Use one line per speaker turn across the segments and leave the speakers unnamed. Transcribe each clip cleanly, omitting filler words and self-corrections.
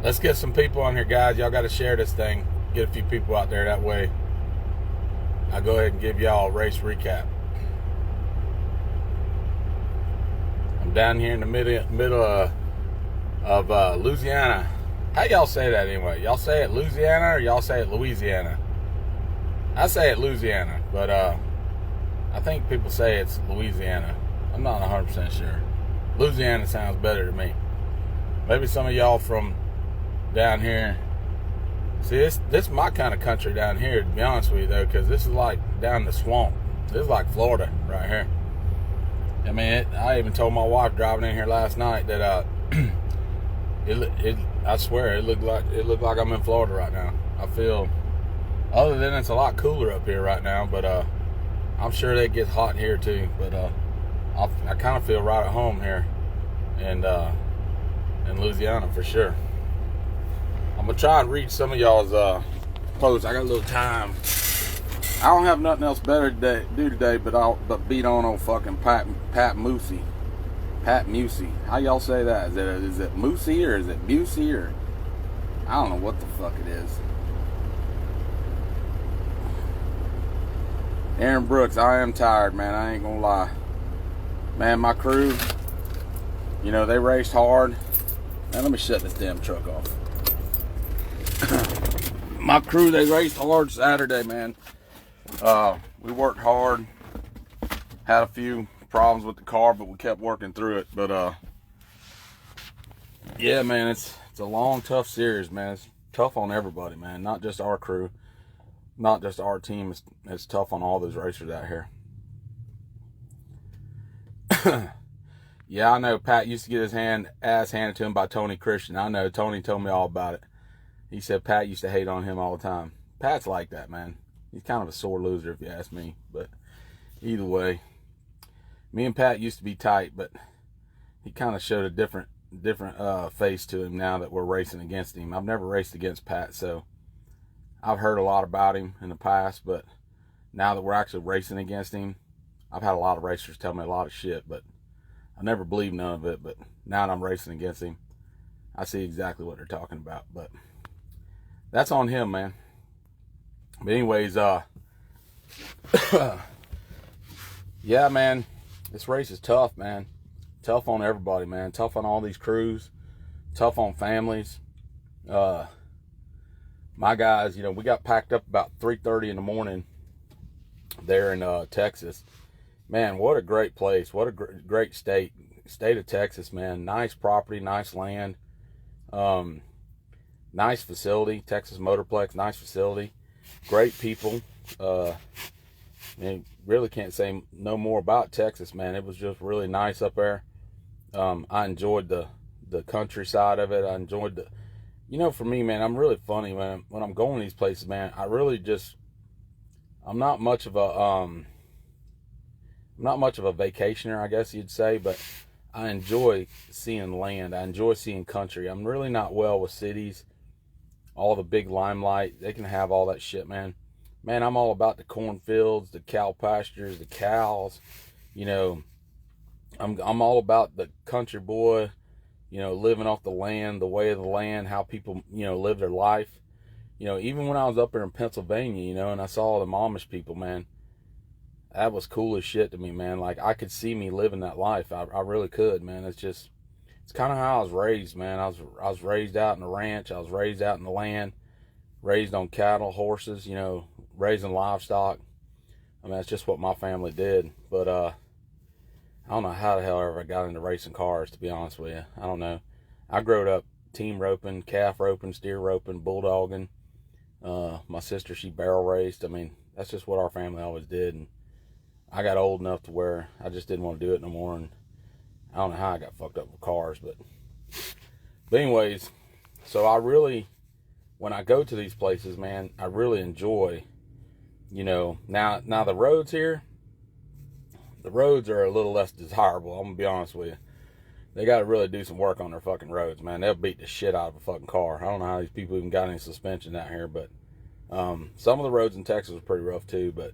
Let's get some people on here, guys. Y'all got to share this thing. Get a few people out there. That way, I'll go ahead and give y'all a race recap. I'm down here in the middle of Louisiana. How y'all say that anyway? Y'all say it Louisiana or y'all say it Louisiana? I say it Louisiana, but I think people say it's Louisiana. I'm not 100% sure. Louisiana sounds better to me. Maybe some of y'all from down here. See, this is my kind of country down here, to be honest with you, though, because this is like down the swamp. This is like Florida right here. I mean, I even told my wife driving in here last night that I swear it looked like I'm in Florida right now. I feel, other than it's a lot cooler up here right now, but I'm sure that gets hot here too. But I kind of feel right at home here, and in Louisiana for sure. I'm gonna try and read some of y'all's posts. I got a little time. I don't have nothing else better to do today, but beat on fucking Pat Moosey. Pat Musey. How y'all say that? Is it Moosey or is it Busey or I don't know what the fuck it is. Aaron Brooks, I am tired, man. I ain't gonna lie. Man, my crew, they raced hard. Man, let me shut this damn truck off. My crew, they raced hard Saturday, man. We worked hard. Had a few problems with the car, but we kept working through it. But yeah, man, it's a long, tough series, man. It's tough on everybody, man. Not just our crew, not just our team. It's tough on all those racers out here. Yeah, I know Pat used to get his ass handed to him by Tony Christian. I know Tony told me all about it. He said Pat used to hate on him all the time. Pat's like that, man. He's kind of a sore loser if you ask me. But either way, me and Pat used to be tight, but he kind of showed a different face to him now that we're racing against him. I've never raced against Pat, so I've heard a lot about him in the past, but now that we're actually racing against him, I've had a lot of racers tell me a lot of shit, but I never believed none of it. But now that I'm racing against him, I see exactly what they're talking about. But that's on him, man. But anyways, yeah, man, this race is tough, man. Tough on everybody, man. Tough on all these crews. Tough on families. My guys, we got packed up about 3:30 in the morning there in Texas. Man, what a great place. What a great state of Texas, man. Nice property, nice land. Nice facility, Texas Motorplex, nice facility. Great people. Really can't say no more about Texas, man. It was just really nice up there. I enjoyed the countryside of it. I enjoyed for me, man, I'm really funny, man. When I'm going to these places, man, I'm not much of a vacationer, I guess you'd say, but I enjoy seeing land. I enjoy seeing country. I'm really not well with cities. All the big limelight, they can have all that shit, man. Man, I'm all about the cornfields, the cow pastures, the cows. I'm all about the country boy, living off the land, the way of the land, how people, live their life. Even when I was up there in Pennsylvania, and I saw the Amish people, man, that was cool as shit to me, man. Like, I could see me living that life. I really could, man. It's kind of how I was raised, man. I was raised out in the ranch. I was raised out in the land, raised on cattle, horses, raising livestock. I mean, that's just what my family did. But I don't know how the hell I ever got into racing cars, to be honest with you. I don't know. I grew up team roping, calf roping, steer roping, bulldogging. My sister, she barrel raced. I mean, that's just what our family always did. And I got old enough to where I just didn't want to do it no more. And I don't know how I got fucked up with cars, but anyways, so when I go to these places, man, I really enjoy, now the roads here, the roads are a little less desirable. I'm gonna be honest with you. They got to really do some work on their fucking roads, man. They'll beat the shit out of a fucking car. I don't know how these people even got any suspension out here, but some of the roads in Texas are pretty rough too. But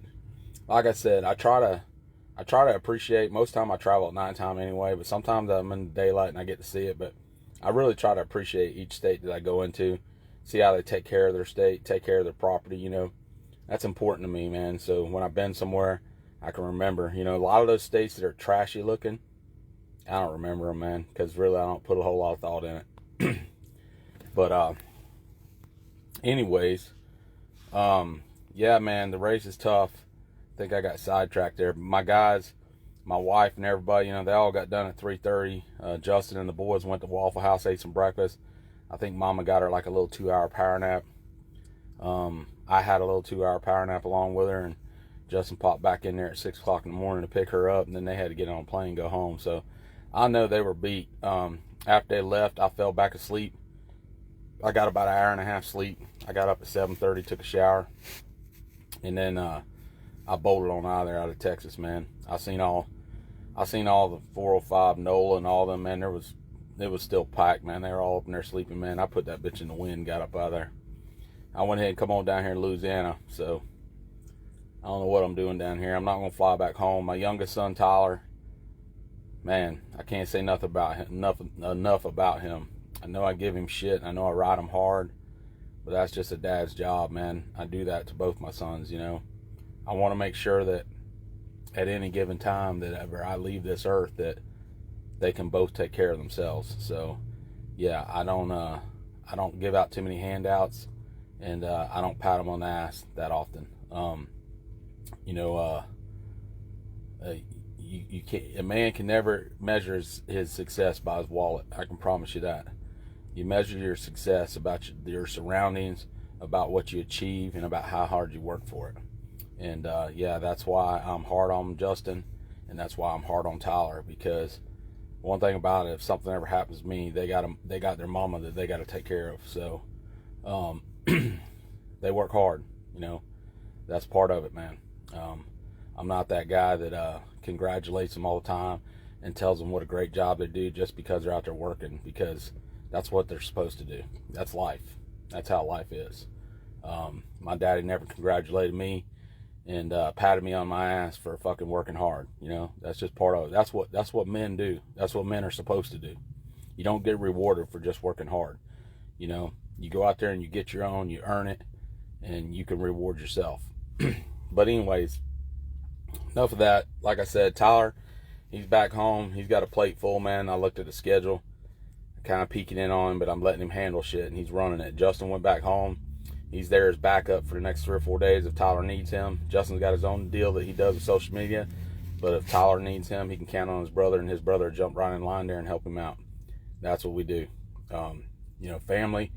like I said, I try to appreciate. Most of the time I travel at nighttime anyway, but sometimes I'm in daylight and I get to see it. But I really try to appreciate each state that I go into, see how they take care of their state, take care of their property, you know. That's important to me, man. So when I've been somewhere, I can remember, you know, a lot of those states that are trashy looking, I don't remember them, man, because really I don't put a whole lot of thought in it. But anyways, yeah, man, the race is tough. I think I got sidetracked there. My guys, my wife and everybody, you know, they all got done at 3:30. Justin and the boys went to Waffle House, ate some breakfast. I think Mama got her like a little 2-hour power nap. I had a little 2-hour power nap along with her, and Justin popped back in there at 6 o'clock in the morning to pick her up, and then they had to get on a plane and go home. So I know they were beat. After they left, I fell back asleep. I got about an hour and a half sleep. I got up at 7:30, took a shower, and then I bolted on out of there, out of Texas, man. I seen all the 405 NOLA and all them, man. It was still packed, man. They were all up in there sleeping, man. I put that bitch in the wind, got up out of there. I went ahead and come on down here in Louisiana, so I don't know what I'm doing down here. I'm not gonna fly back home. My youngest son, Tyler, man, I can't say enough about him. I know I give him shit. I know I ride him hard, but that's just a dad's job, man. I do that to both my sons, you know. I want to make sure that at any given time that ever I leave this earth, that they can both take care of themselves. So, yeah, I don't give out too many handouts, and I don't pat them on the ass that often. You know, you can't. A man can never measure his success by his wallet. I can promise you that. You measure your success about your surroundings, about what you achieve, and about how hard you work for it. And yeah, that's why I'm hard on Justin, and that's why I'm hard on Tyler, because one thing about it, if something ever happens to me, they got their mama that they got to take care of. So they work hard, you know. That's part of it, man. I'm not that guy that congratulates them all the time and tells them what a great job they do just because they're out there working, because that's what they're supposed to do. That's life. That's how life is. My daddy never congratulated me and patted me on my ass for fucking working hard. You know, that's just part of it. That's what men do. That's what men are supposed to do. You don't get rewarded for just working hard. You know, you go out there and you get your own, you earn it, and you can reward yourself. But anyways, enough of that. Like I said, Tyler, he's back home. He's got a plate full, man. I looked at the schedule, kind of peeking in on him, but I'm letting him handle shit, and he's running it. Justin went back home. He's there as backup for the next 3 or 4 days if Tyler needs him. Justin's got his own deal that he does with social media, but if Tyler needs him, he can count on his brother, and his brother jump right in line there and help him out. That's what we do. You know, family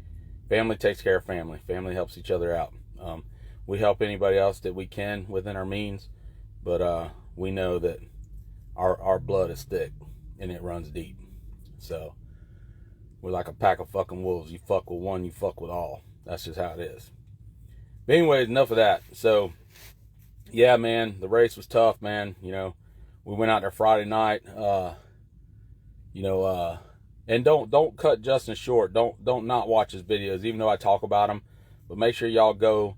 takes care of family. Family helps each other out. We help anybody else that we can within our means, but we know that our blood is thick and it runs deep. So we're like a pack of fucking wolves. You fuck with one, you fuck with all. That's just how it is. But anyways, enough of that. So yeah, man, the race was tough, man. You know, we went out there Friday night. You know, and don't cut Justin short. Don't not watch his videos, even though I talk about them. But make sure y'all go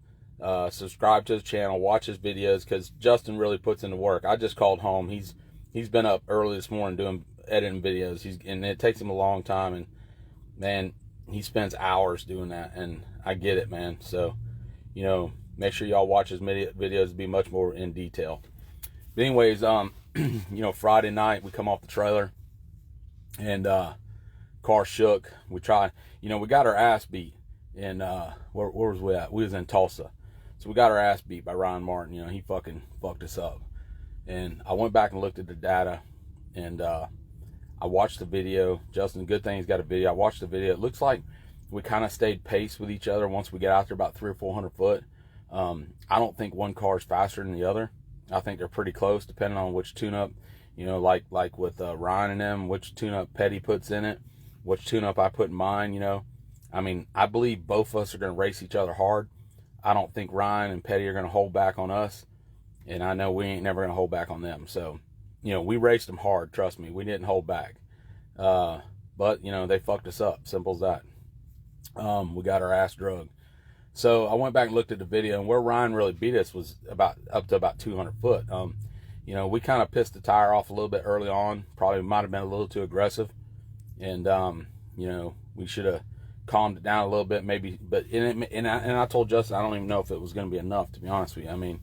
subscribe to his channel, watch his videos, because Justin really puts in the work. I just called home. He's been up early this morning doing editing videos. And it takes him a long time, and man, he spends hours doing that, and I get it, man. So, you know, make sure y'all watch his videos to be much more in detail. But anyways, you know, Friday night we come off the trailer, and car shook. We got our ass beat, and where was we at? We was in Tulsa. So we got our ass beat by Ryan Martin. You know, he fucking fucked us up. And I went back and looked at the data, and I watched the video. Justin, good thing he's got a video. I watched the video. It looks like we kind of stayed pace with each other once we get out there about 300 or 400 foot. I don't think one car is faster than the other. I think they're pretty close, depending on which tune-up, you know, like with Ryan and them, which tune-up Petty puts in it, which tune-up I put in mine, you know. I mean, I believe both of us are going to race each other hard. I don't think Ryan and Petty are going to hold back on us, and I know we ain't never going to hold back on them. So, you know, we raced them hard, trust me. We didn't hold back. But, you know, they fucked us up. Simple as that. We got our ass drugged. So I went back and looked at the video, and where Ryan really beat us was up to about 200 foot. You know, we kind of pissed the tire off a little bit early on. Probably might have been a little too aggressive. And You know, we should have calmed it down a little bit, maybe. But I told Justin I don't even know if it was going to be enough, to be honest with you. I mean,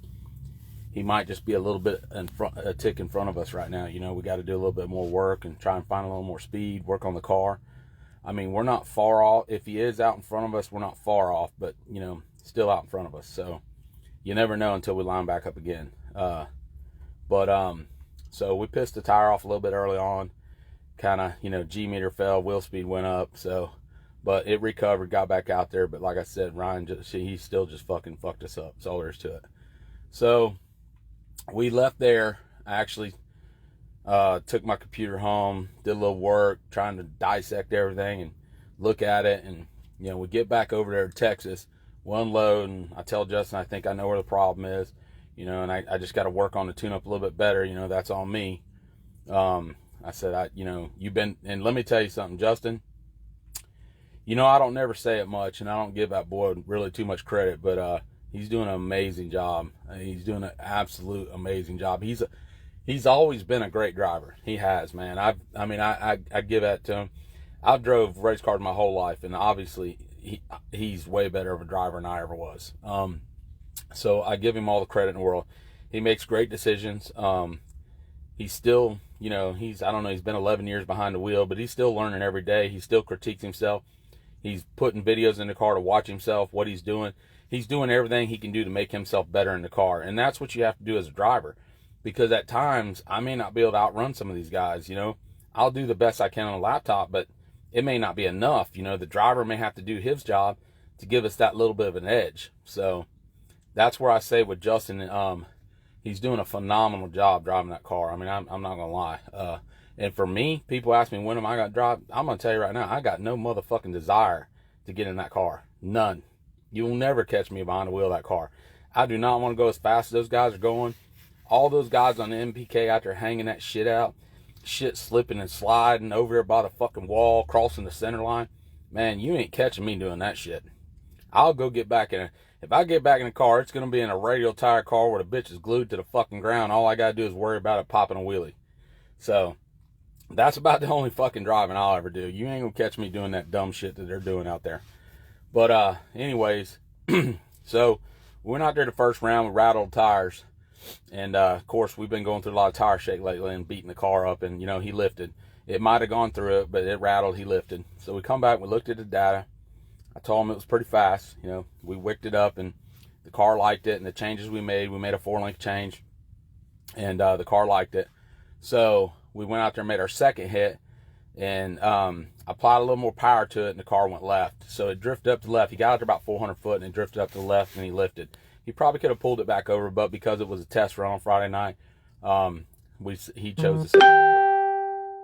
he might just be a little bit a tick in front of us right now. You know, we got to do a little bit more work and try and find a little more speed, work on the car. I mean, we're not far off. If he is out in front of us, we're not far off, but, you know, still out in front of us. So you never know until we line back up again. So we pissed the tire off a little bit early on. Kind of, you know, G meter fell, wheel speed went up. So, but it recovered, got back out there. But like I said, Ryan, he still just fucking fucked us up. That's all there is to it. So we left there. I actually took my computer home, did a little work, trying to dissect everything and look at it. And, you know, we get back over there to Texas, we unload, and I tell Justin I think I know where the problem is, you know, and I just got to work on the tune-up a little bit better. You know, that's on me. I said, you know, you've been, and let me tell you something, Justin, you know, I don't never say it much, and I don't give that boy really too much credit, but he's doing an amazing job. He's doing an absolute amazing job. He's always been a great driver. He has, man. I give that to him. I've drove race cars my whole life, and obviously he's way better of a driver than I ever was. So I give him all the credit in the world. He makes great decisions. He's still, you know, he's been 11 years behind the wheel, but he's still learning every day. He still critiques himself. He's putting videos in the car to watch himself, what he's doing. He's doing everything he can do to make himself better in the car. And that's what you have to do as a driver. Because at times, I may not be able to outrun some of these guys, you know. I'll do the best I can on a laptop, but it may not be enough. You know, the driver may have to do his job to give us that little bit of an edge. So that's where I say with Justin, he's doing a phenomenal job driving that car. I mean, I'm not going to lie. And for me, people ask me, when am I going to drive? I'm going to tell you right now, I got no motherfucking desire to get in that car. None. You will never catch me behind the wheel of that car. I do not want to go as fast as those guys are going. All those guys on the NPK out there hanging that shit out, shit slipping and sliding over there by the fucking wall, crossing the center line. Man, you ain't catching me doing that shit. I'll go get back in it. If I get back in the car, it's going to be in a radial tire car where the bitch is glued to the fucking ground. All I got to do is worry about it popping a wheelie. So that's about the only fucking driving I'll ever do. You ain't going to catch me doing that dumb shit that they're doing out there. But anyways, so we went out there the first round, we rattled tires. And of course, we've been going through a lot of tire shake lately and beating the car up. And, you know, he lifted. It might have gone through it, but it rattled, he lifted. So we come back, we looked at the data. I told him it was pretty fast. You know, we wicked it up and the car liked it. And the changes we made a 4-link change. And the car liked it. So we went out there and made our second hit. And applied a little more power to it, and the car went left. So it drifted up to the left. He got out there about 400 foot, and it drifted up to the left, and he lifted. He probably could have pulled it back over, but because it was a test run on Friday night, he chose to stay.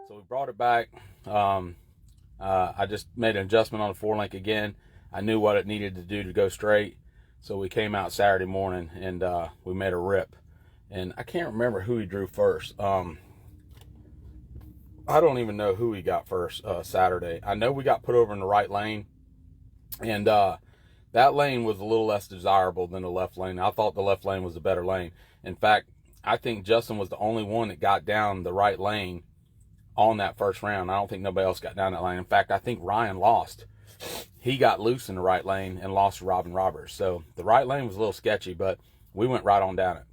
So we brought it back. I just made an adjustment on the 4-link again. I knew what it needed to do to go straight. So we came out Saturday morning, and we made a rip. And I can't remember who he drew first. I don't even know who he got first Saturday. I know we got put over in the right lane. And that lane was a little less desirable than the left lane. I thought the left lane was a better lane. In fact, I think Justin was the only one that got down the right lane on that first round. I don't think nobody else got down that lane. In fact, I think Ryan lost. He got loose in the right lane and lost to Robin Roberts. So the right lane was a little sketchy, but we went right on down it.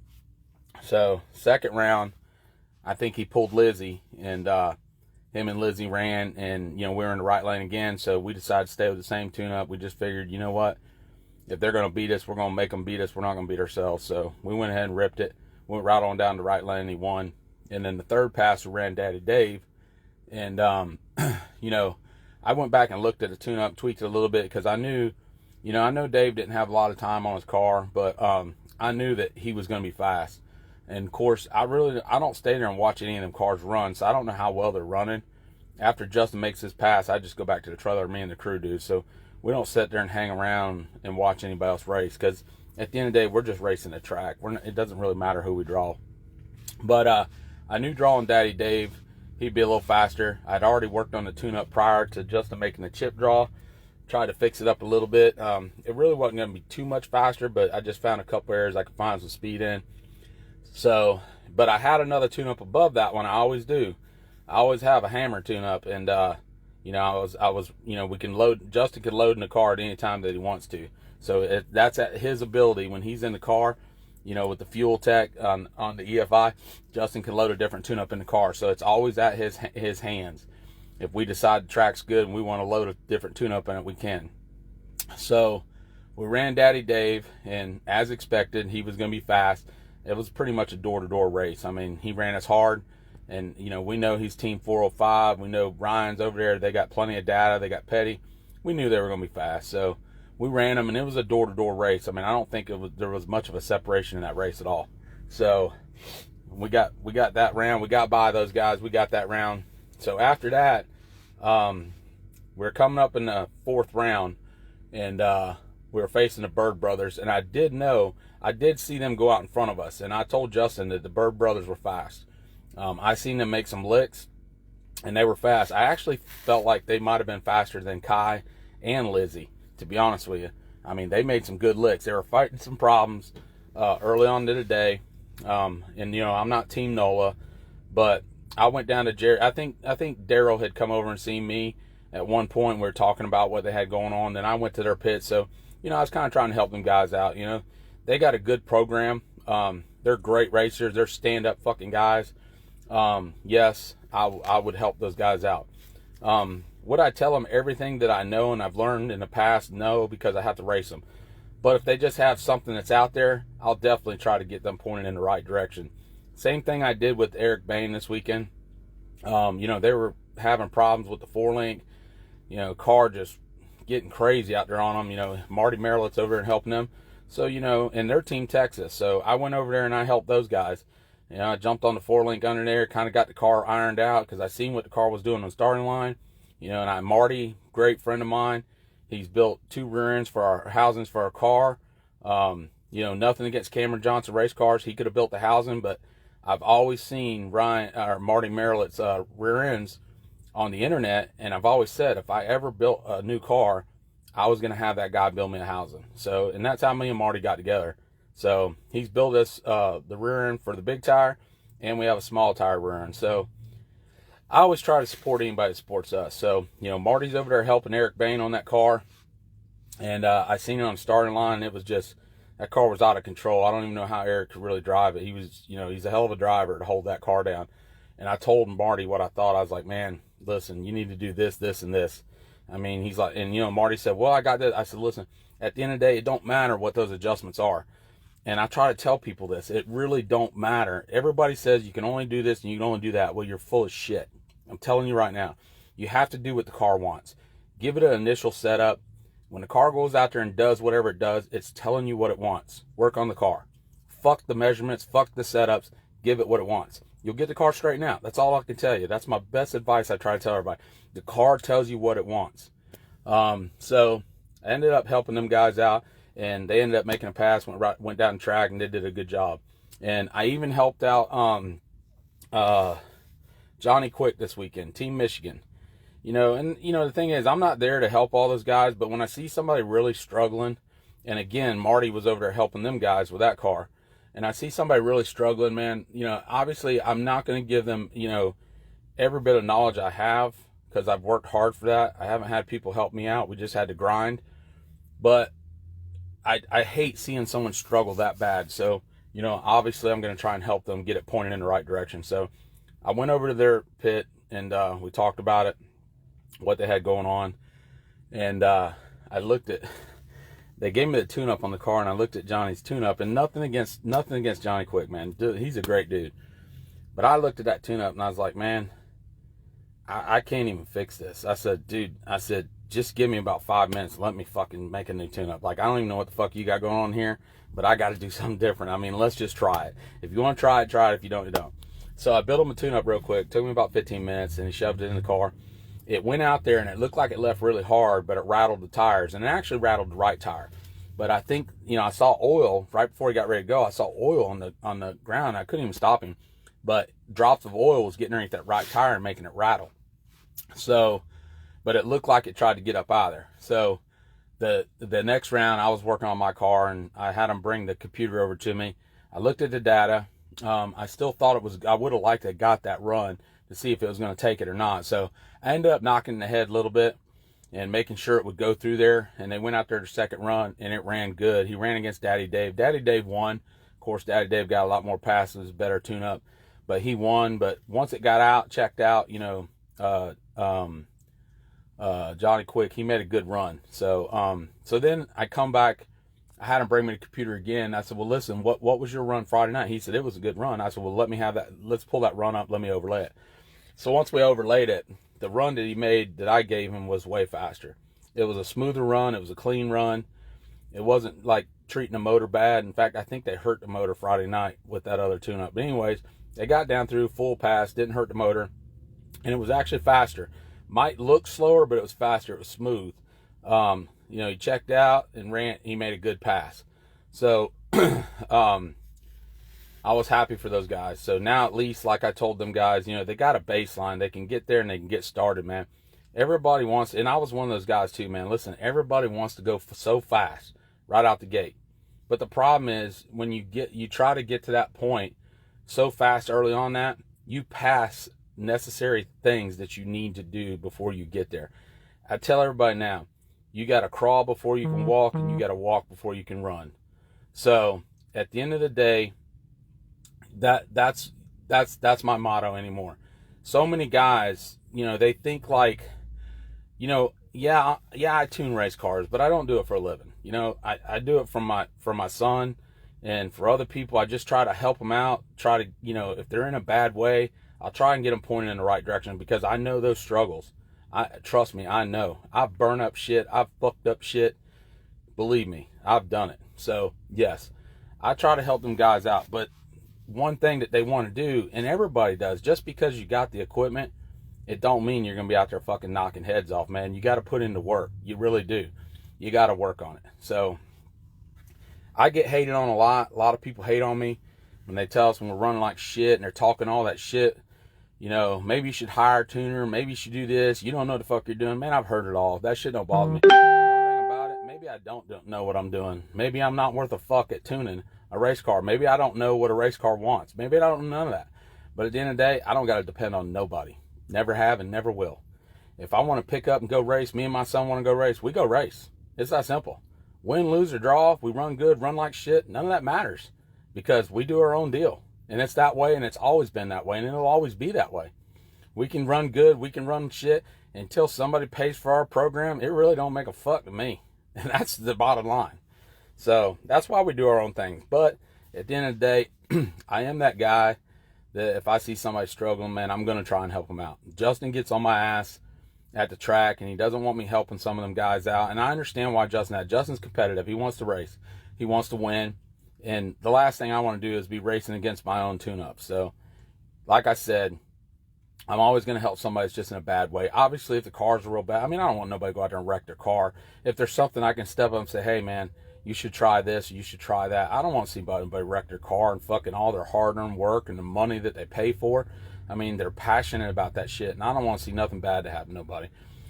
So second round, I think he pulled Lizzie, and him and Lizzie ran, and, you know, we were in the right lane again. So we decided to stay with the same tune-up. We just figured, you know what? If they're going to beat us, we're going to make them beat us. We're not going to beat ourselves. So we went ahead and ripped it. Went right on down the right lane, and he won. And then the third pass, we ran Daddy Dave. And, you know, I went back and looked at the tune-up, tweaked it a little bit, because I knew, you know, I know Dave didn't have a lot of time on his car, but I knew that he was going to be fast. And, of course, I don't stay there and watch any of them cars run, so I don't know how well they're running. After Justin makes his pass, I just go back to the trailer, me and the crew do. So we don't sit there and hang around and watch anybody else race, because at the end of the day, we're just racing the track. It doesn't really matter who we draw. But I knew drawing Daddy Dave, he'd be a little faster. I'd already worked on the tune-up prior to Justin making the chip draw. Tried to fix it up a little bit. It really wasn't going to be too much faster, but I just found a couple areas I could find some speed in. So, but I had another tune-up above that one. I always do. I always have a hammer tune-up, and we can load, Justin can load in the car at any time that he wants to. So that's at his ability when he's in the car, with the fuel tech on the EFI, Justin can load a different tune-up in the car. So it's always at his hands. If we decide the track's good and we want to load a different tune-up in it, we can. So we ran Daddy Dave, and as expected, he was going to be fast. It was pretty much a door-to-door race. I mean, he ran us hard, and, we know he's Team 405. We know Ryan's over there. They got plenty of data. They got Petty. We knew they were going to be fast. So we ran them, and it was a door-to-door race. I mean, I don't think there was much of a separation in that race at all. So we got that round. We got by those guys. We got that round. So after that, we're coming up in the fourth round, and we were facing the Bird Brothers, and I did see them go out in front of us, and I told Justin that the Bird Brothers were fast. I seen them make some licks, and they were fast. I actually felt like they might have been faster than Kai and Lizzie, to be honest with you. I mean, they made some good licks. They were fighting some problems early on to the day, and I'm not Team NOLA, but I went down to Jerry. I think Daryl had come over and seen me at one point. We were talking about what they had going on. Then I went to their pit, so I was kind of trying to help them guys out. They got a good program. They're great racers. They're stand-up fucking guys. Yes, I would help those guys out. Would I tell them everything that I know and I've learned in the past? No, because I have to race them. But if they just have something that's out there, I'll definitely try to get them pointed in the right direction. Same thing I did with Eric Bain this weekend. They were having problems with the 4-link. Car just getting crazy out there on them. Marty Merlett's over there and helping them. So, and they're Team Texas. So I went over there and I helped those guys. I jumped on the 4-link under there, kind of got the car ironed out because I seen what the car was doing on the starting line. And Marty, great friend of mine, he's built 2 rear ends for our housings for our car. Nothing against Cameron Johnson race cars. He could have built the housing, but I've always seen Marty Merlett's rear ends on the internet, and I've always said if I ever built a new car, I was going to have that guy build me a housing. So, and that's how me and Marty got together. So he's built us the rear end for the big tire, and we have a small tire rear end. So I always try to support anybody that supports us. So, Marty's over there helping Eric Bain on that car, and I seen it on the starting line, and it was just, that car was out of control. I don't even know how Eric could really drive it. He was, he's a hell of a driver to hold that car down. And I told Marty what I thought. I was like, man, listen, you need to do this, this, and this. I mean, he's like, and Marty said, well, I got this. I said, listen, at the end of the day, it don't matter what those adjustments are. And I try to tell people this. It really don't matter. Everybody says you can only do this and you can only do that. Well, you're full of shit. I'm telling you right now. You have to do what the car wants. Give it an initial setup. When the car goes out there and does whatever it does, it's telling you what it wants. Work on the car. Fuck the measurements. Fuck the setups. Give it what it wants. You'll get the car straightened out. That's all I can tell you. That's my best advice I try to tell everybody. The car tells you what it wants. So I ended up helping them guys out, and they ended up making a pass, went down the track, and they did a good job. And I even helped out Johnny Quick this weekend, Team Michigan. The thing is, I'm not there to help all those guys, but when I see somebody really struggling, and again, Marty was over there helping them guys with that car, and I see somebody really struggling, man, obviously I'm not going to give them, every bit of knowledge I have, because I've worked hard for that. I haven't had people help me out. We just had to grind. But I hate seeing someone struggle that bad. So, obviously I'm going to try and help them get it pointed in the right direction. So I went over to their pit, and we talked about it, what they had going on. And I looked at, they gave me the tune-up on the car, and I looked at Johnny's tune-up, and nothing against Johnny Quick, man. Dude, he's a great dude. But I looked at that tune-up, and I was like, man, I can't even fix this. I said, dude, just give me about 5 minutes and let me fucking make a new tune-up. Like, I don't even know what the fuck you got going on here, but I got to do something different. I mean, let's just try it. If you want to try it, try it. If you don't, you don't. So I built him a tune-up real quick. Took me about 15 minutes, and he shoved it in the car. It went out there, and it looked like it left really hard, but it rattled the tires, and it actually rattled the right tire. But I think, I saw oil right before he got ready to go. I saw oil on the ground. I couldn't even stop him, but drops of oil was getting underneath that right tire and making it rattle. So, but it looked like it tried to get up out of there. So the next round, I was working on my car, and I had him bring the computer over to me. I looked at the data. I still thought I would have liked to have got that run, to see if it was going to take it or not. So I ended up knocking the head a little bit and making sure it would go through there. And they went out there to second run, and it ran good. He ran against Daddy Dave. Daddy Dave won. Of course, Daddy Dave got a lot more passes, better tune-up, but he won. But once it got out, checked out, Johnny Quick, he made a good run. So then I come back. I had him bring me the computer again. I said, well, listen, what was your run Friday night? He said, it was a good run. I said, well, let me have that. Let's pull that run up. Let me overlay it. So once we overlaid it, the run that he made that I gave him was way faster. It was a smoother run. It was a clean run. It wasn't like treating the motor bad. In fact, I think they hurt the motor Friday night with that other tune-up. But anyways, they got down through full pass, didn't hurt the motor, and it was actually faster. Might look slower, but it was faster. It was smooth. He checked out and ran. He made a good pass. So I was happy for those guys. So now at least, like I told them guys, they got a baseline. They can get there and they can get started, man. Everybody wants, and I was one of those guys too, man. Listen, everybody wants to go so fast right out the gate. But the problem is when you try to get to that point so fast early on that, you pass necessary things that you need to do before you get there. I tell everybody now, you got to crawl before you can walk, and you got to walk before you can run. So at the end of the day, that's my motto anymore. So many guys, they think like, yeah, I tune race cars, but I don't do it for a living. I do it for my son and for other people. I just try to help them out. Try to, if they're in a bad way, I'll try and get them pointed in the right direction, because I know those struggles. Trust me, I know. I've burned up shit. I've fucked up shit. Believe me, I've done it. So, yes, I try to help them guys out. But one thing that they want to do, and everybody does, just because you got the equipment, it don't mean you're going to be out there fucking knocking heads off, man. You got to put in the work. You really do. You got to work on it. So, I get hated on a lot. A lot of people hate on me when they tell us when we're running like shit and they're talking all that shit. Maybe you should hire a tuner. Maybe you should do this. You don't know what the fuck you're doing. Man, I've heard it all. That shit don't bother me. One thing about it, maybe I don't know what I'm doing. Maybe I'm not worth a fuck at tuning a race car. Maybe I don't know what a race car wants. Maybe I don't know none of that. But at the end of the day, I don't got to depend on nobody. Never have and never will. If I want to pick up and go race, me and my son want to go race, we go race. It's that simple. Win, lose, or draw, if we run good, run like shit, none of that matters, because we do our own deal. And it's that way, and it's always been that way, and it'll always be that way. We can run good, we can run shit, until somebody pays for our program, it really don't make a fuck to me. And that's the bottom line. So that's why we do our own things. But at the end of the day, I am that guy that if I see somebody struggling, man, I'm going to try and help them out. Justin gets on my ass at the track, and he doesn't want me helping some of them guys out. And I understand why Justin's competitive. He wants to race. He wants to win. And the last thing I want to do is be racing against my own tune-up. So, like I said, I'm always going to help somebody that's just in a bad way. Obviously, if the car's real bad, I don't want nobody to go out there and wreck their car. If there's something I can step up and say, hey, man, you should try this, you should try that. I don't want to see anybody wreck their car and fucking all their hard-earned work and the money that they pay for. They're passionate about that shit, and I don't want to see nothing bad to happen to nobody.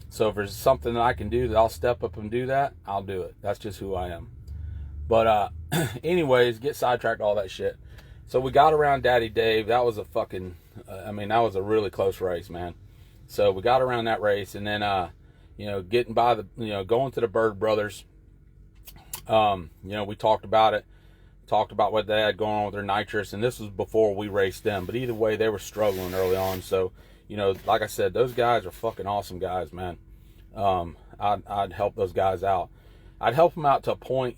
So if there's something that I can do that I'll step up and do that, I'll do it. That's just who I am. But anyways, get sidetracked, all that shit. So we got around Daddy Dave. That was a fucking, that was a really close race, man. So we got around that race, and then, getting by going to the Bird Brothers. We talked about it. Talked about what they had going on with their nitrous, and this was before we raced them. But either way, they were struggling early on. So, like I said, those guys are fucking awesome guys, man. I'd help those guys out. I'd help them out to a point,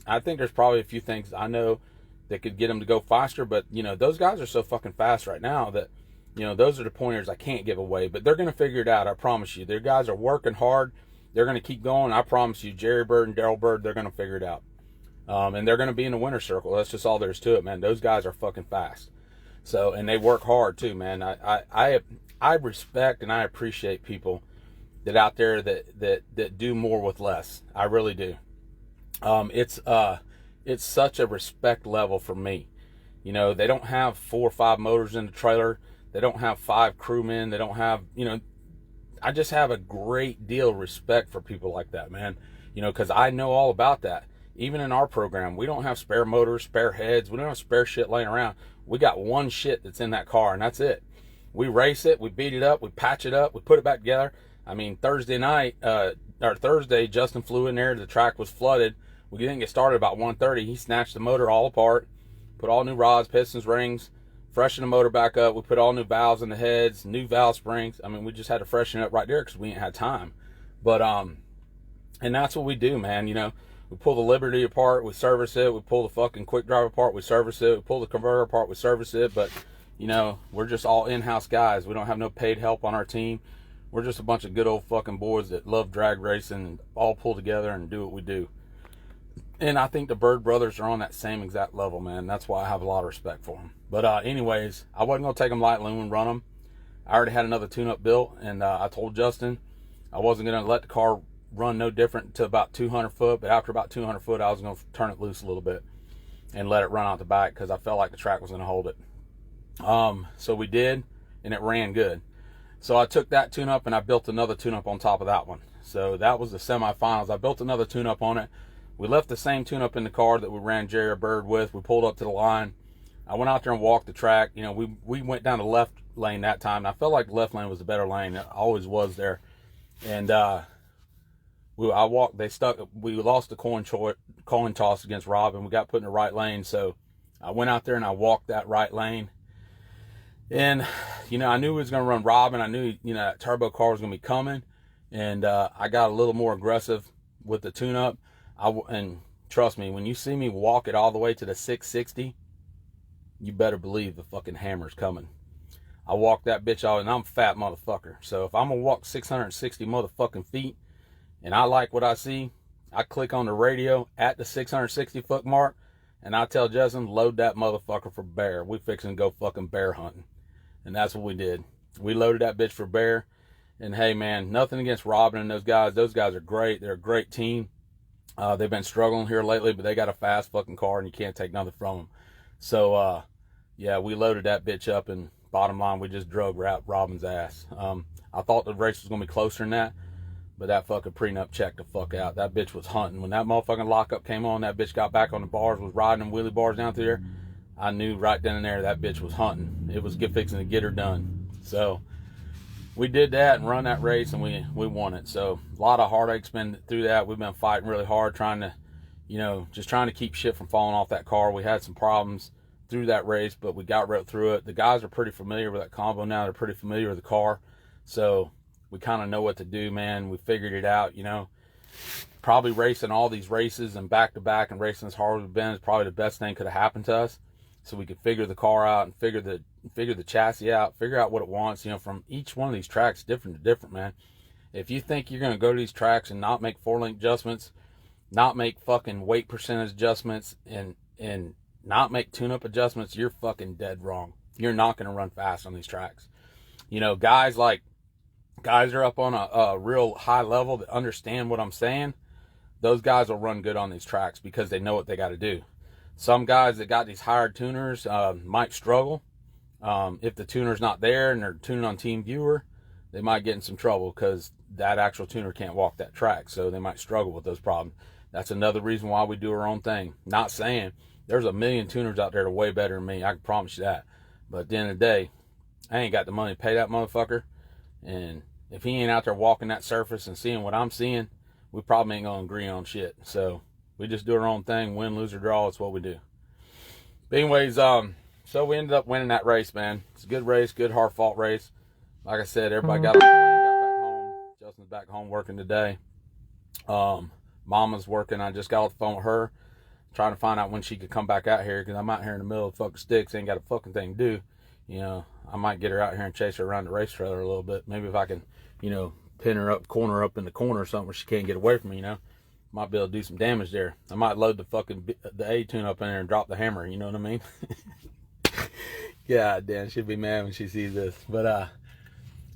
I think there's probably a few things I know that could get them to go faster, but, those guys are so fucking fast right now that, those are the pointers I can't give away, but they're going to figure it out. I promise you. Their guys are working hard. They're going to keep going. I promise you, Jerry Bird and Daryl Bird, they're going to figure it out. And they're going to be in the winner's circle. That's just all there is to it, man. Those guys are fucking fast. So, and they work hard too, man. I respect and I appreciate people that out there that do more with less. I really do. It's such a respect level for me. They don't have 4 or 5 motors in the trailer. They don't have 5 crewmen. They don't have, I just have a great deal of respect for people like that, man. Because I know all about that. Even in our program, we don't have spare motors, spare heads. We don't have spare shit laying around. We got one shit that's in that car, and that's it. we race it, we beat it up, we patch it up, we put it back together. I mean, Thursday night, or Thursday, Justin flew in there. The track was flooded. We didn't get started about 1:30. He snatched the motor all apart, put all new rods, pistons, rings, freshened the motor back up. We put all new valves in the heads, new valve springs. I mean, we just had to freshen it up right there because we ain't had time. But, and that's what we do, man. You know, we pull the Liberty apart, we service it. We pull the fucking Quick Drive apart, we service it. We pull the converter apart, we service it. But, you know, we're just all in-house guys. We don't have no paid help on our team. We're just a bunch of good old fucking boys that love drag racing and all pull together and do what we do. And I think the Bird brothers are on that same exact level, man. That's why I have a lot of respect for them. But anyways, I wasn't going to take them lightly and run them. I already had another tune-up built, and I told Justin I wasn't going to let the car run no different to about 200 foot. But after about 200 foot, I was going to turn it loose a little bit and let it run out the back because I felt like the track was going to hold it. So we did, and it ran good. So I took that tune-up and I built another tune-up on top of that one. So that was the semifinals. I built another tune-up on it. We left the same tune-up in the car that we ran Jerry Bird with. We pulled up to the line. I went out there and walked the track. You know, we went down the left lane that time. And I felt like the left lane was the better lane. It always was there. And we lost the coin toss against Rob, and we got put in the right lane. So I went out there and I walked that right lane. And, you know, I knew he was going to run Rob, and I knew, you know, that turbo car was going to be coming. And I got a little more aggressive with the tune-up. And trust me, when you see me walk it all the way to the 660, you better believe the fucking hammer's coming. I walked that bitch out, and I'm a fat motherfucker. So if I'm going to walk 660 motherfucking feet, and I like what I see, I click on the radio at the 660 foot mark, and I tell Justin, load that motherfucker for bear. We fixing to go fucking bear hunting. And that's what we did. We loaded that bitch for bear. And hey, man, nothing against Robin and those guys. Those guys are great. They're a great team. They've been struggling here lately, but they got a fast fucking car, and you can't take nothing from them. So, yeah, we loaded that bitch up, and bottom line, we just drug Robin's ass. I thought the race was going to be closer than that, but that fucking prenup checked the fuck out. That bitch was hunting. When that motherfucking lockup came on, that bitch got back on the bars, was riding them wheelie bars down through there. I knew right then and there that bitch was hunting. It was fixing to get her done. So we did that and run that race, and we won it. So a lot of heartaches been through that. We've been fighting really hard, trying to, you know, just trying to keep shit from falling off that car. We had some problems through that race, but we got right through it. The guys are pretty familiar with that combo now. They're pretty familiar with the car. So we kind of know what to do, man. We figured it out, you know. Probably racing all these races and back-to-back and racing as hard as we've been is probably the best thing could have happened to us. So we could figure the car out and figure the chassis out, figure out what it wants. You know, from each one of these tracks, different to different, man. If you think you're going to go to these tracks and not make 4-link adjustments, not make fucking weight percentage adjustments, and not make tune-up adjustments, you're fucking dead wrong. You're not going to run fast on these tracks. You know, guys are up on a real high level that understand what I'm saying. Those guys will run good on these tracks because they know what they got to do. Some guys that got these hired tuners might struggle. If the tuner's not there and they're tuning on Team Viewer, they might get in some trouble because that actual tuner can't walk that track. So they might struggle with those problems. That's another reason why we do our own thing. Not saying there's a million tuners out there that are way better than me. I can promise you that. But at the end of the day, I ain't got the money to pay that motherfucker. And if he ain't out there walking that surface and seeing what I'm seeing, we probably ain't going to agree on shit. So we just do our own thing, win, lose, or draw. It's what we do. But anyways, so we ended up winning that race, man. It's a good race, good hard-fought race. Like I said, everybody got on the plane, got back home. Justin's back home working today. Mama's working. I just got off the phone with her, trying to find out when she could come back out here, because I'm out here in the middle of the fucking sticks, ain't got a fucking thing to do. You know, I might get her out here and chase her around the race trailer a little bit. Maybe if I can, you know, pin her up, corner up in the corner or something where she can't get away from me, you know. Might be able to do some damage there. I might load the A tune up in there and drop the hammer, you know what I mean? God damn, she'll be mad when she sees this. But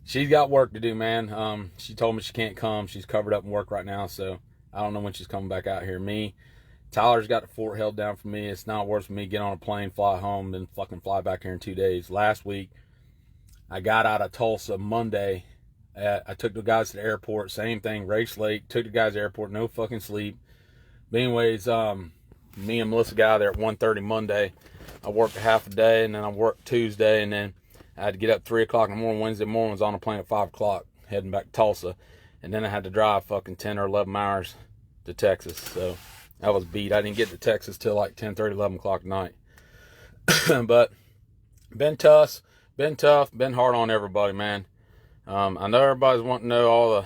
she's got work to do, man. She told me she can't come. She's covered up in work right now, so I don't know when she's coming back out here. Tyler's got the fort held down for me. It's not worth for me to get on a plane, fly home, then fucking fly back here in 2 days. Last week, I got out of Tulsa Monday. I took the guys to the airport, same thing, race late, took the guys to the airport, no fucking sleep. But anyways, me and Melissa got out there at 1:30 Monday. I worked a half a day, and then I worked Tuesday, and then I had to get up 3 o'clock in the morning. Wednesday morning, was on a plane at 5 o'clock, heading back to Tulsa. And then I had to drive fucking 10 or 11 hours to Texas. So I was beat. I didn't get to Texas till like 10:30, 11 o'clock at night. But been tough, been hard on everybody, man. I know everybody's wanting to know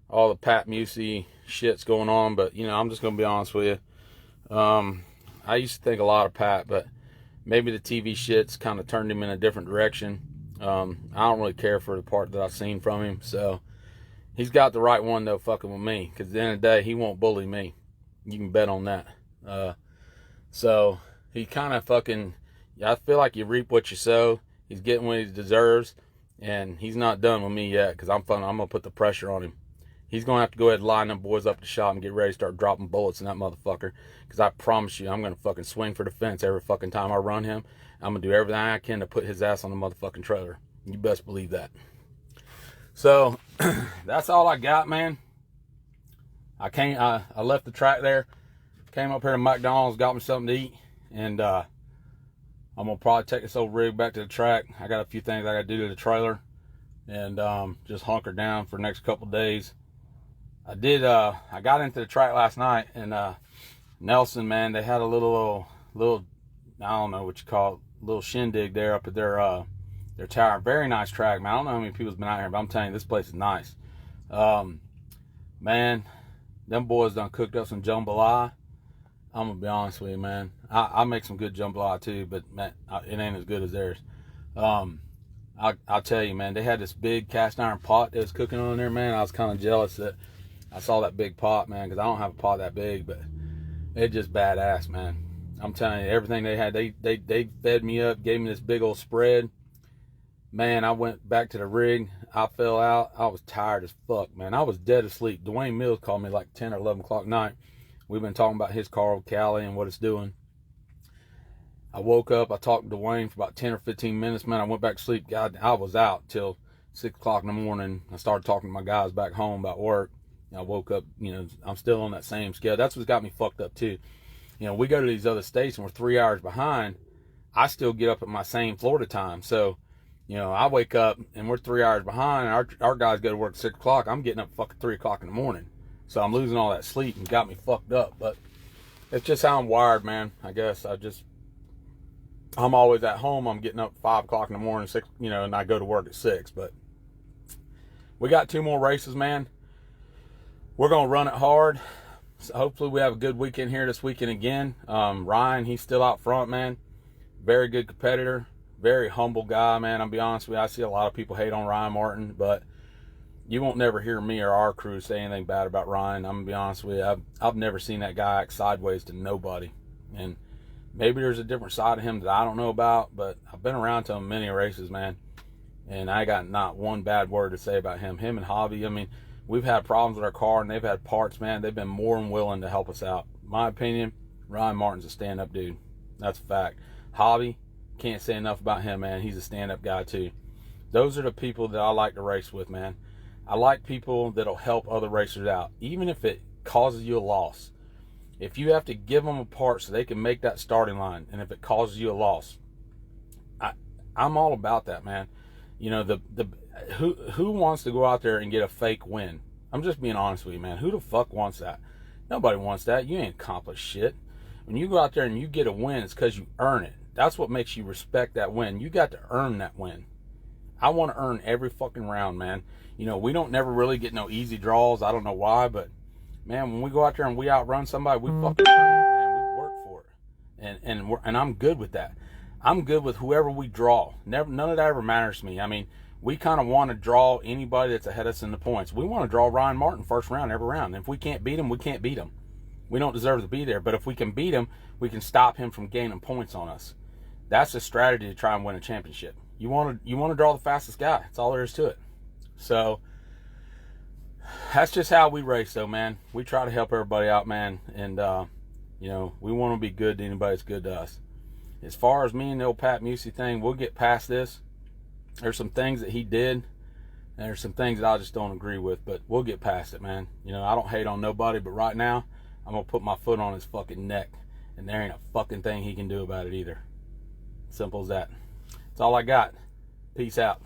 all the Pat Musey shit's going on, but you know, I'm just gonna be honest with you. I used to think a lot of Pat, but maybe the TV shit's kind of turned him in a different direction. I don't really care for the part that I've seen from him, so he's got the right one though, fucking with me, because at the end of the day, he won't bully me. You can bet on that. So he kind of fucking, I feel like you reap what you sow. He's getting what he deserves, and he's not done with me yet, because I'm gonna put the pressure on him. He's gonna have to go ahead and line them boys up to shop and get ready to start dropping bullets in that motherfucker, because I promise you, I'm gonna fucking swing for the fence every fucking time I run him. I'm gonna do everything I can to put his ass on the motherfucking trailer. You best believe that. So that's all I got, man. I left the track there, came up here to McDonald's, got me something to eat, and I'm gonna probably take this old rig back to the track. I got a few things I gotta do to the trailer, and just hunker down for the next couple days. I got into the track last night, and Nelson, man, they had a little I don't know what you call it, little shindig there up at their tower. Very nice track, man. I don't know how many people's been out here, but I'm telling you, this place is nice. Man, them boys done cooked up some jambalaya. I'm gonna be honest with you, man. I make some good jambalaya too, but man, it ain't as good as theirs. I'll tell you, man, they had this big cast iron pot that was cooking on there, man. I was kind of jealous that I saw that big pot, man, because I don't have a pot that big, but it just badass, man. I'm telling you, everything they had, they fed me up, gave me this big old spread. Man, I went back to the rig. I fell out. I was tired as fuck, man. I was dead asleep. Dwayne Mills called me like 10 or 11 o'clock at night. We've been talking about his car with Cali and what it's doing. I woke up. I talked to Dwayne for about 10 or 15 minutes, man. I went back to sleep. God, I was out till 6 o'clock in the morning. I started talking to my guys back home about work. I woke up, you know, I'm still on that same scale. That's what's got me fucked up too. You know, we go to these other states and we're 3 hours behind. I still get up at my same Florida time. So, you know, I wake up and we're 3 hours behind. Our guys go to work at 6 o'clock. I'm getting up fucking 3 o'clock in the morning. So I'm losing all that sleep and got me fucked up. But it's just how I'm wired, man. I guess I'm always at home. I'm getting up 5 o'clock in the morning, 6, you know, and I go to work at 6. But we got 2 more races, man. We're going to run it hard. So hopefully we have a good weekend here this weekend again. Ryan, he's still out front, man. Very good competitor. Very humble guy, man. I'll be honest with you. I see a lot of people hate on Ryan Martin, but you won't never hear me or our crew say anything bad about Ryan. I'm going to be honest with you. I've never seen that guy act sideways to nobody. And maybe there's a different side of him that I don't know about, but I've been around to him many races, man. And I got not one bad word to say about him. Him and Javi, I mean, we've had problems with our car, and they've had parts, man. They've been more than willing to help us out. In my opinion, Ryan Martin's a stand-up dude. That's a fact. Javi, can't say enough about him, man. He's a stand-up guy, too. Those are the people that I like to race with, man. I like people that'll help other racers out, even if it causes you a loss. If you have to give them a part so they can make that starting line, and if it causes you a loss, I'm all about that, man. You know, who wants to go out there and get a fake win? I'm just being honest with you, man. Who the fuck wants that? Nobody wants that. You ain't accomplished shit. When you go out there and you get a win, it's because you earn it. That's what makes you respect that win. You got to earn that win. I want to earn every fucking round, man. You know, we don't never really get no easy draws. I don't know why, but man, when we go out there and we outrun somebody, we fucking earn it, man. We work for it, and I'm good with that. I'm good with whoever we draw. None of that ever matters to me. I mean, we kind of want to draw anybody that's ahead of us in the points. We want to draw Ryan Martin first round every round. And if we can't beat him, we can't beat him. We don't deserve to be there. But if we can beat him, we can stop him from gaining points on us. That's a strategy to try and win a championship. You want to draw the fastest guy. That's all there is to it. So that's just how we race, though, man. We try to help everybody out, man. And you know, we want to be good to anybody that's good to us. As far as me and the old Pat Musey thing, we'll get past this. There's some things that he did, and there's some things that I just don't agree with, but we'll get past it, man. You know, I don't hate on nobody, but right now, I'm going to put my foot on his fucking neck, and there ain't a fucking thing he can do about it either. Simple as that. That's all I got. Peace out.